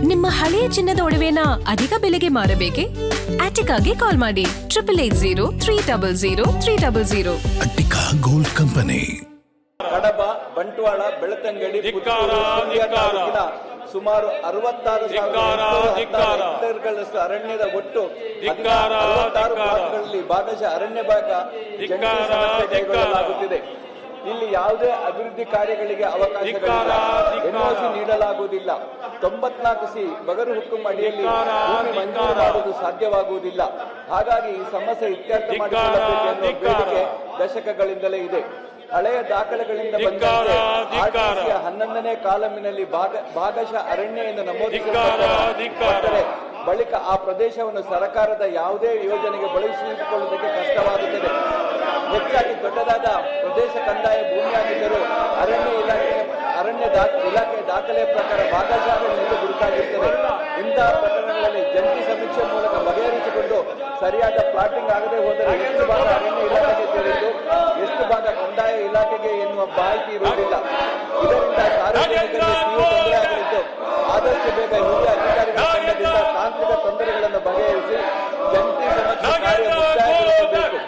ನಿಮ್ಮ ಹಳೆಯ ಚಿನ್ನದ ಒಡವೆನ ಅಧಿಕ ಬೆಲೆಗೆ ಮಾರಬೇಕೆ? ಆಟಿಕಾಗೆ ಕಾಲ್ ಮಾಡಿ 8880 ಅಟ್ಟಿಕಾ ಗೋಲ್ಡ್ ಕಂಪನಿ. ಕಡಬ, ಬಂಟ್ವಾಳ, ಬೆಳ್ತಂಗಡಿ, ಪುತ್ತೂರು, ಸುಳ್ಯ ತಾಲೂಕಿನ ಸುಮಾರು 66,000 ಹೆಕ್ಟೇರ್ಗಳಷ್ಟು ಅರಣ್ಯದ ಒಟ್ಟು 66 ಭಾಗಗಳಲ್ಲಿ ಭಾಗಶಃ ಅರಣ್ಯ ಭಾಗ ಜಂಟಿ ಸಮಸ್ಯೆ ಕೈಗೊಳ್ಳಲಾಗುತ್ತಿದೆ. ಇಲ್ಲಿ ಯಾವುದೇ ಅಭಿವೃದ್ಧಿ ಕಾರ್ಯಗಳಿಗೆ ಅವಕಾಶಗಳಿಲ್ಲ, ಎನ್ಒಸಿ ನೀಡಲಾಗುವುದಿಲ್ಲ. 94C ಬಗರು ಹುಕ್ಕುಂ ಅಡಿಯಲ್ಲಿ ಭೂಮಿ ಮಂಜೂರು ಮಾಡುವುದು ಸಾಧ್ಯವಾಗುವುದಿಲ್ಲ. ಹಾಗಾಗಿ ಈ ಸಮಸ್ಯೆ ಇತ್ಯರ್ಥ ಮಾಡಿಕೊಳ್ಳಬೇಕು ಎನ್ನುವ ಬೇಡಿಕೆ ದಶಕಗಳಿಂದಲೇ ಇದೆ. ಹಳೆಯ ದಾಖಲೆಗಳಿಂದ ಬಂದಂತೆ ಆರ್ಟಿಸಿಯ 11ನೇ ಕಾಲಮಿನಲ್ಲಿ ಭಾಗಶಃ ಅರಣ್ಯ ಎಂದು ನಮೂದಿಸಲ್ಪಟ್ಟರೆ ಬಳಿಕ ಆ ಪ್ರದೇಶವನ್ನು ಸರ್ಕಾರದ ಯಾವುದೇ ಯೋಜನೆಗೆ ಬಳಸಿಕೊಳ್ಳುವುದಕ್ಕೆ ಕಷ್ಟವಾಗುತ್ತದೆ. ಹೆಚ್ಚಾಗಿ ದೊಡ್ಡದಾದ ಪ್ರದೇಶ ಕಂದಾಯ ಭೂಮಿಯಾಗಿದ್ದರೂ ಅರಣ್ಯ ಇಲಾಖೆ ದಾಖಲೆಯ ಪ್ರಕಾರ ಭಾಗಶಃ ಎಂದು ಗುರುತಾಗಿರುತ್ತದೆ. ಇಂತಹ ಪ್ರಕರಣಗಳಲ್ಲಿ ಜಂಟಿ ಸಮೀಕ್ಷೆ ಮೂಲಕ ಬಗೆಹರಿಸಿಕೊಂಡು ಸರಿಯಾದ ಪ್ಲಾಟಿಂಗ್ ಆಗದೆ ಹೋದರೆ ಎಷ್ಟು ಭಾಗ ಅರಣ್ಯ ಇಲಾಖೆಗೆ ಸೇರಿದ್ದು, ಎಷ್ಟು ಭಾಗ ಕಂದಾಯ ಇಲಾಖೆಗೆ ಎನ್ನುವ ಮಾಹಿತಿ ಇರುವುದಿಲ್ಲ. ಇದರಿಂದ ಸಾರ್ವಜನಿಕರಿಗೆ ತೀವ್ರ ತೊಂದರೆ ಆಗಲಿದ್ದು, ಆದಷ್ಟು ಬೇಗ ಹಿರಿಯ ಅಧಿಕಾರಿಗಳ ತಂಡದಿಂದ ತಾಂತ್ರಿಕ ತೊಂದರೆಗಳನ್ನು ಬಗೆಹರಿಸಿ ಜಂಟಿ ಸಮೀಕ್ಷೆ ಕಾರ್ಯ ಮುಕ್ತಾಯಗೊಳಿಸಬೇಕು.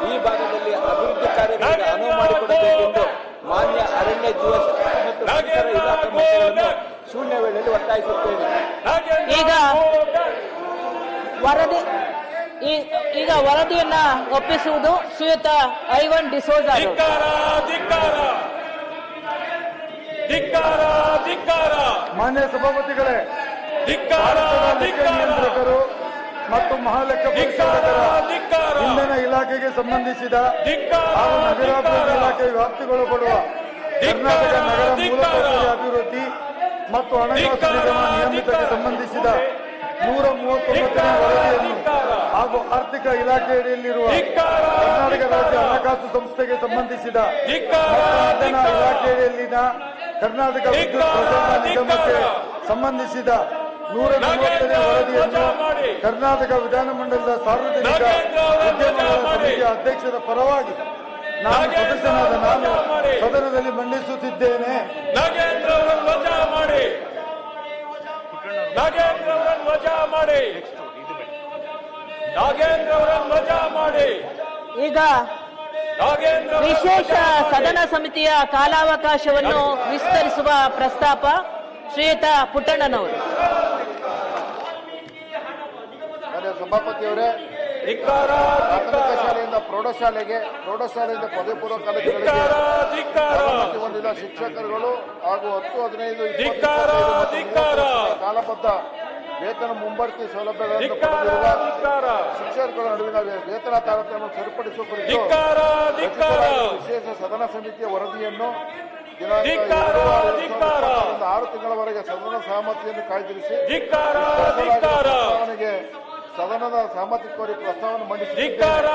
ಈ ಭಾಗದಲ್ಲಿ ಅಭಿವೃದ್ಧಿ ಕಾರ್ಯಗಳಿಗೆ ಅನುವು ಮಾಡಿಕೊಡಬೇಕೆಂದು ಮಾನ್ಯ ಅರಣ್ಯ ಜೀವ ಮತ್ತು ಪರಿಸರ ಇಲಾಖೆ ಮಂತ್ರಿಗಳನ್ನು ಶೂನ್ಯ ವೇಳೆಯಲ್ಲಿ ಒತ್ತಾಯಿಸುತ್ತೇನೆ. ಈಗ ವರದಿಯನ್ನ ಒಪ್ಪಿಸುವುದು ಶ್ರೀಯುತ ಐವನ್ ಡಿಸೋಜ. ಮಾನ್ಯ ಸಭಾಪತಿಗಳೇ, ನಿಯಂತ್ರಕರು ಮತ್ತು ಮಹಾಲೆಕ್ಕ ಪರಿಶೋಧಕರ ಇಂಧನ ಇಲಾಖೆಗೆ ಸಂಬಂಧಿಸಿದ ಹಾಗೂ ನಗರಾಭಿವೃದ್ಧಿ ಇಲಾಖೆ ವ್ಯಾಪ್ತಿಗೊಳಪಡುವ ಕರ್ನಾಟಕ ನಗರ ಮೂಲಸೌಕರ್ಯ ಅಭಿವೃದ್ಧಿ ಮತ್ತು ಹಣಕಾಸು ನಿಗಮ ನಿಯಮಿತಕ್ಕೆ ಸಂಬಂಧಿಸಿದ 139ನೇ ವರದಿಯನ್ನು ಹಾಗೂ ಆರ್ಥಿಕ ಇಲಾಖೆಯಡಿಯಲ್ಲಿರುವ ಕರ್ನಾಟಕ ರಾಜ್ಯ ಹಣಕಾಸು ಸಂಸ್ಥೆಗೆ ಸಂಬಂಧಿಸಿದ ಇಂಧನ ಇಲಾಖೆಯಲ್ಲಿನ ಕರ್ನಾಟಕ ವಿದ್ಯುತ್ ಪ್ರಸರಣ ನಿಗಮಕ್ಕೆ ಸಂಬಂಧಿಸಿದ 140ನೇ ವರದಿಯನ್ನು ಕರ್ನಾಟಕ ವಿಧಾನಮಂಡಲದ ಸಾರ್ವಜನಿಕ ಉದ್ಯಮಗಳ ಸಮಿತಿಯ ಅಧ್ಯಕ್ಷರ ಪರವಾಗಿ ನಾನು ಸದನದಲ್ಲಿ ಮಂಡಿಸುತ್ತಿದ್ದೇನೆ. ಈಗ ವಿಶೇಷ ಸದನ ಸಮಿತಿಯ ಕಾಲಾವಕಾಶವನ್ನು ವಿಸ್ತರಿಸುವ ಪ್ರಸ್ತಾಪ ಶ್ರೀಯುತ ಪುಟ್ಟಣ್ಣನವರು. ಸಭಾಪತಿಯವರೇ, ಪ್ರಾಥಮಿಕ ಶಾಲೆಯಿಂದ ಪ್ರೌಢಶಾಲೆಯಿಂದ ಪದವಿ ಪೂರ್ವ ಕಾಲೇಜುಗಳಿಗೆ ಹೊಂದಿದ ಶಿಕ್ಷಕರುಗಳು ಹಾಗೂ 10, 15 ಕಾಲಬದ್ಧ ವೇತನ ಮುಂಬಡ್ತಿ ಸೌಲಭ್ಯಗಳನ್ನು ಪಡೆದಿರುವ ಶಿಕ್ಷಕರ ನಡುವಿನ ವೇತನ ತಾರತಮ್ಯ ಸರಿಪಡಿಸುವ ಕುರಿತು ವಿಶೇಷ ಸದನ ಸಮಿತಿಯ ವರದಿಯನ್ನು ದಿನಾಂಕ 6 ತಿಂಗಳವರೆಗೆ ಸದನ ಸಹಮತಿಯನ್ನು ಕಾಯ್ದಿರಿಸಿ ಸದನದ ಸಹಮತಿ ಕೋರಿ ಪ್ರಸ್ತಾವನೆ ಮಂಡಿಸಿದ್ದಾರೆ.